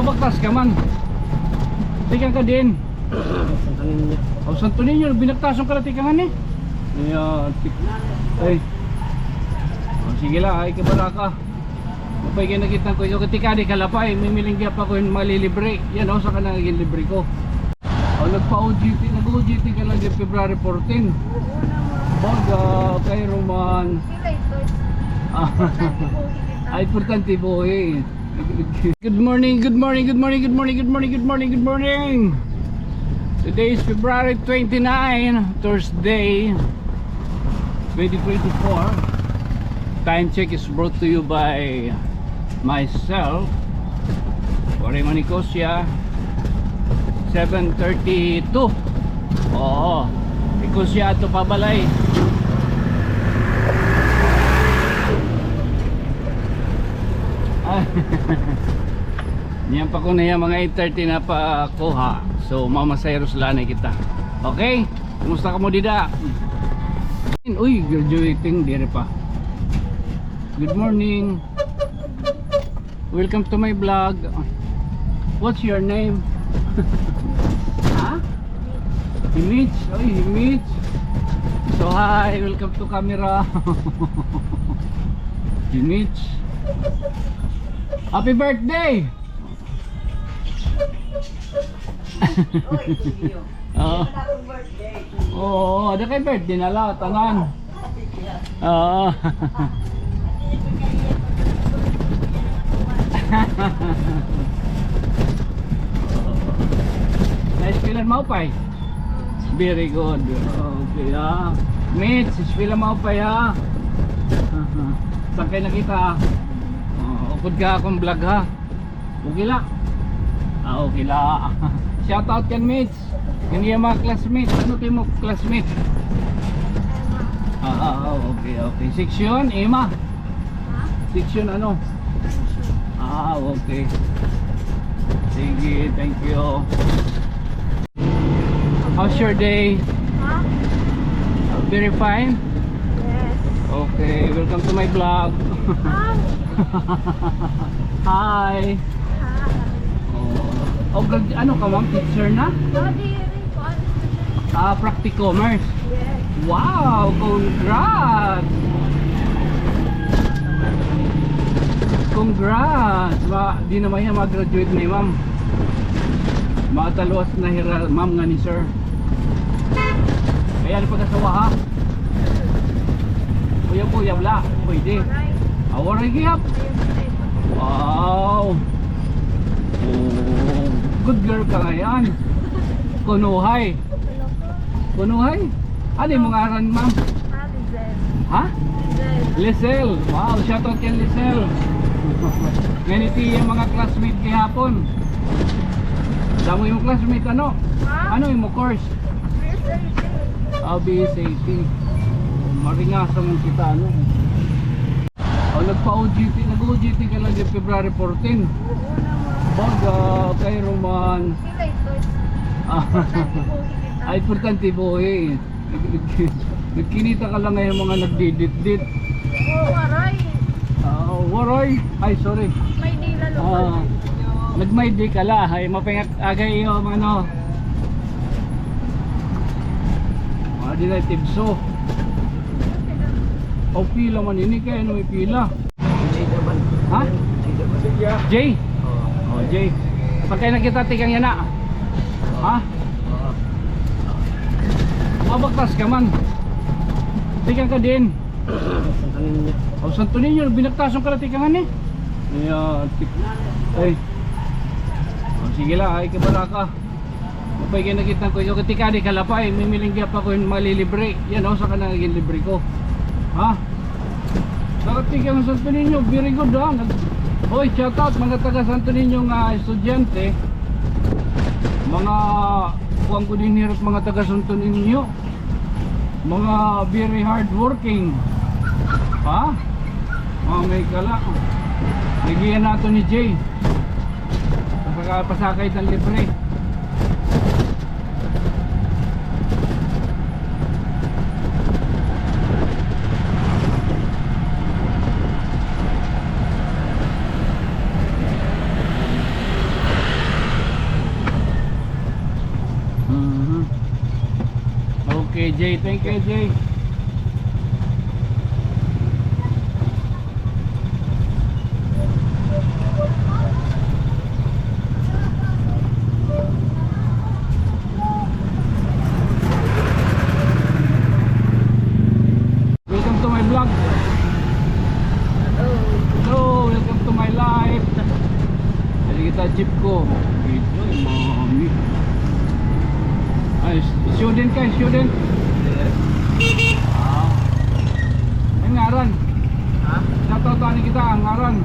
Mabaktas ka man. Tikan ka din. O Santo Niño, binagtason ka na tikangan eh. Ayan. Ay. O, sige lang, ay kabala ka. Kapag kinakita ko yung katika di kalapay, mimiling kaya pa ko yung malilibre. Yan o, saka naging libre ko. O, nagpa-OGT, nag-OGT ka lang yung February 14. Baga, kay Roman. Ay, importante po eh. Good morning, good morning, good morning, good morning, good morning, good morning, good morning. Today is February 29, Thursday, 2024. Time check is brought to you by myself, Oremo Nicosia, 7:32. Oo, Nicosia ato pabalay. Niyan pa ko na yan, mga 8:30 na pa kuha. So mamasayros lanay kita. Okay? Kumusta ka mo dida? Uy, graduating dire pa. Good morning. Welcome to my vlog. What's your name? Ha? Himich. Uy, Himich. So hi, welcome to camera. Himich. Happy birthday! Oo. Oo, ada kay birthday na lang, tanan. Oo. Nice feeling mo pa. Very good. Okay, ah. Mates, feeling mo pa ya. Saan kayo nakita? Upod ka akong vlog ha. Okay la. Okay la. Shout out kan mates. Hindi yung mga classmates. Ano kayo mo classmate? Okay, okay. Section, Emma. Section ano? Okay. Sige, thank you. How's your day? Very fine? Yes. Okay, welcome to my vlog. Hi. Oh, ano ka ma'am? Teacher na? Practicommerce. Yes. Wow, congrats. Congrats. Di naman yan mag-graduate na ma'am. Mataluas na hira ma'am nga ni sir. Kaya ano pag-asawa ha? Kuya wala. Pwede. Awaray gihap. Wow. Oh, good girl ka ngayon. Kunuhay. Kunuhay? Ano yung mga aran ma'am? Ha? Lisel. Wow, shoutout kay Lisel. Ganiti yung mga classmate kahapon. Damo yung classmate ano? Ano yung mo course? BSAT. Maringasa mong kita ano. Nagpa-OGT, nag-OGT ka lang yung February 14. Baga, kay Roman. Ay, importante po eh. Nagkinita ka lang ngayon mga nagdidit-dit. Waray. Waray. Ay, sorry. May nila lokal. Nagmaydi ka la. Ay, mapingak agay yung ano. Mga dinay so. O pila man ini kaya ano may pila. Ha? Jay? Oh, Jay. Pagkaya nakita tikang yan na. Ha? Mabaktas ka man. Tikang ka din. O Santo Niño, binagtason ka na tikangan eh. Ayan. Ay. O sige lang, ay kabala ka. Kapag kinakita ko yung katika di kalapay, mimiling kaya pa ko yung malilibre. Yan o, saka naging libre ko. Ha? Nakatigang Santo Niño, very good ha. Hoy, shout out mga taga Santo Niño nga estudyante. Mga kuwang ko din hirap mga taga Santo Niño. Mga very hard working. Ha? Mga may kala. Nagiyan nato ni Jay. Pasakay ng libre. AJ. Thank you, AJ. Welcome to my vlog. Hello, welcome to my life. Jadi kita jeep ko. Ito, mami. Ay, student ka, student. Ah. Ang ngaran. Ha? Natatawa ni kita ang ngaran.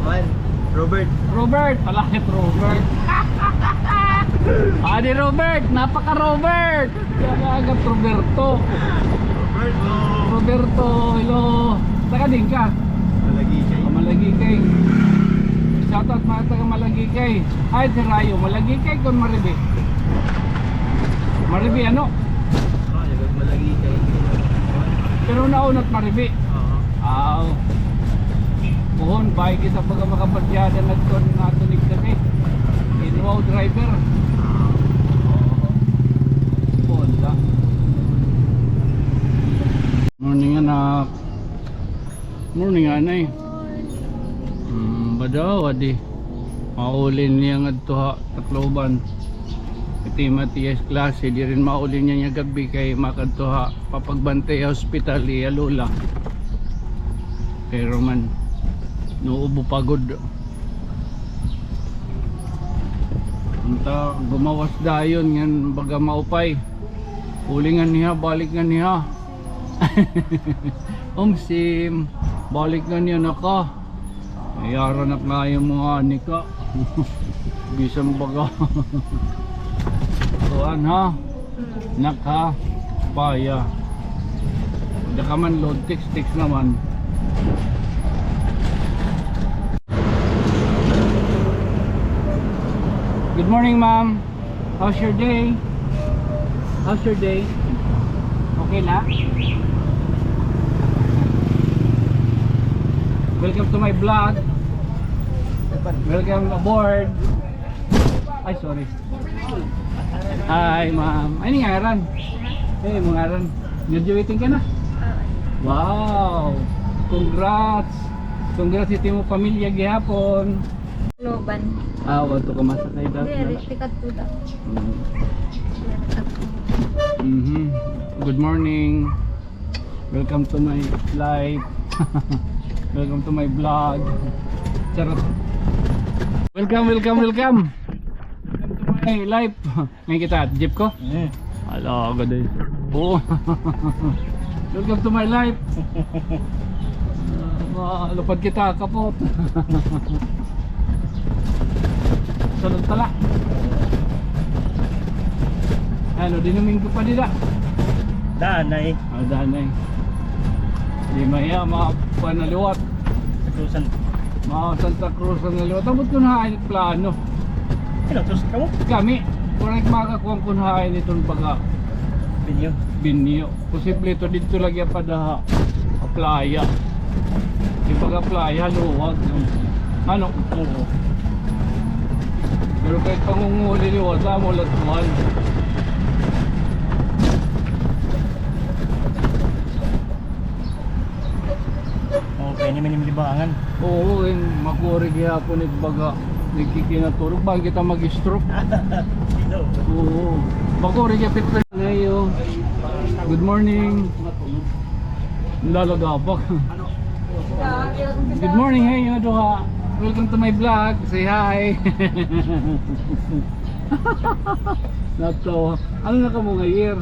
Man, Robert. Robert, palakit Robert. Adi Robert, napaka Robert. Kaya agad Roberto. Roberto, hello. Saka din ka. Malagi siya. Malagi kay. Shoutout mga taga Malagi kay. Ay, si Rayo, Malagi kay kung Maribi. Maribi ano? Oh, nagag malagi siya. Pero naunat Maribi. Oo. Aw. Puhon, bahay kita pagka makapadyada nagkon nga tunig kami. In-road driver. Puhon ka. Morning anak. Morning anay. Badaw adi. Maulin niya nga tuha Tacloban. Iti Matias klase di rin maulin niya nga gabi kay makadtuha papagbantay hospital iya lula. Pero man nuubo pagod. Unta gumawas dayon ngan baga maupay. Ulingan niya, balik nga niya. Sim, balik nga niya naka. Ayaran na nga yung mga anika. Bisang baga. Tuan ha. Naka. Paya. Hindi ka man load text naman. Good morning ma'am. How's your day? How's your day? Okay na? Welcome to my vlog. Welcome aboard. Ay, sorry. Hi, ma'am. Ay, nga aran. Hey, mga aran. Graduating ka na? Wow. Congrats. Congrats iti mo pamilya gihapon. Loban. Wato ka masakay dati. Hindi, tikat po daw. Good morning. Welcome to my life. Welcome to my vlog. Charot. Welcome. Welcome to my life. Ngayon kita at jeep ko. Hala, agad eh. Oo. Welcome to my life. Lupad kita, kapot. Sunod pala. Ano, dinuming ko pa dila. Danay. Danay. Di maya, mga panaliwat. Sa Cruzan. Mga Santa Cruz ang naliwat. Tapos kunhain plano. Hello, terus kamu? Kami, kurang makakuha kunhain itong baga. Binyo. Binyo. Posible ito dito lagi pa daha. Playa. Yung baga playa, luwag. Ano? Oo. Pero kahit pangunguli liwat, mo latuan. Okay, ini minimlibangan. Oo, makuri kaya po nagbaga. Nagkikinaturog. Bakit kita mag-stroke? Hello. Oo. Makuri kaya pitpil. Ngayon. Good morning. Lalagapak. Good morning, hey, Adoha. Welcome to my vlog. Say hi. Nato. Ano na ka mo nga year?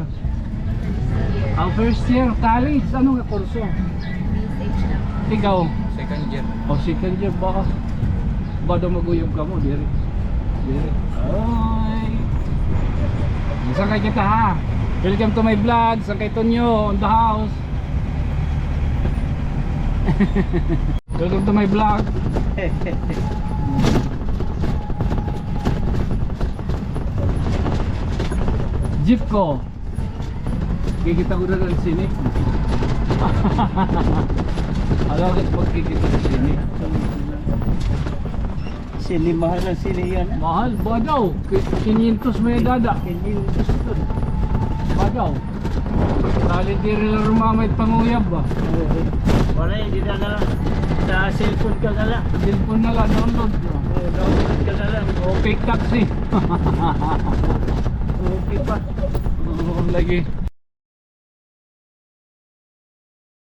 First year, college. Ano nga kurso? Message lang. Ikaw? Second year. Second year ba? Ba daw maguyog ka mo, diri? Diri. Ay. Saan kay kita ha? Welcome to my vlog. Saan kay Tonyo on the house. Welcome to my vlog. Jeep ko. Kikita ko na ng sini. Alagad magkikita ng sini. Sili mahal ang sili yan. Mahal ba daw? 500 may dada. 500 doon. Ba daw? Dali di rin lang rumamay at panguyab ba? Wala hindi na lang. Sa cellphone ka na lang. Cellphone na lang, download. Download ka na lang. O fake taxi. Okay pa. Oo, lagi.